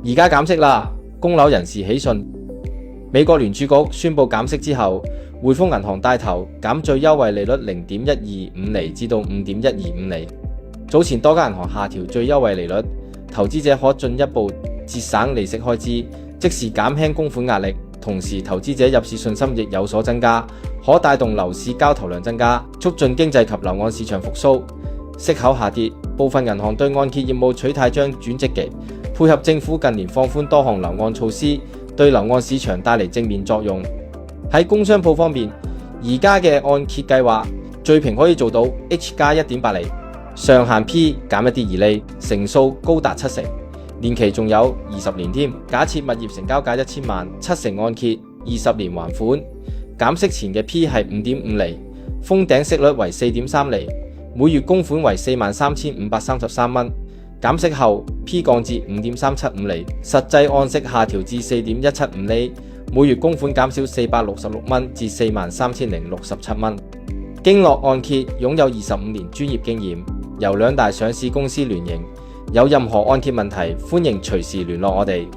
而家減息啦，供樓人士喜訊。美國聯儲局宣布減息之後，匯豐銀行帶頭減最優惠利率0.125厘至到5.125厘。早前多間銀行下調最優惠利率，投資者可進一步節省利息開支，即時減輕供款壓力。同時，投資者入市信心亦有所增加，可帶動樓市交投量增加，促進經濟及樓按市場復甦。息口下跌，部分銀行對按揭業務取態將轉積極，配合政府近年放寬多項樓按措施，對樓按市場帶嚟正面作用。喺工商鋪方面，而家嘅按揭計劃最平可以做到 H+1.8 厘，上限 P 減1.2厘，成數高達70%，年期仲有20年添。假設物業成交價1000萬，7成按揭，20年還款，減息前嘅 P 係5.5厘，封頂息率為4.3厘，每月供款為43,533蚊。減息後 P 降至5.375厘，實際按息下調至4.175厘，每月供款減少466蚊至43,067蚊。經絡按揭擁有25年專業經驗，由2大上市公司聯營，有任何按揭問題歡迎隨時聯絡我哋。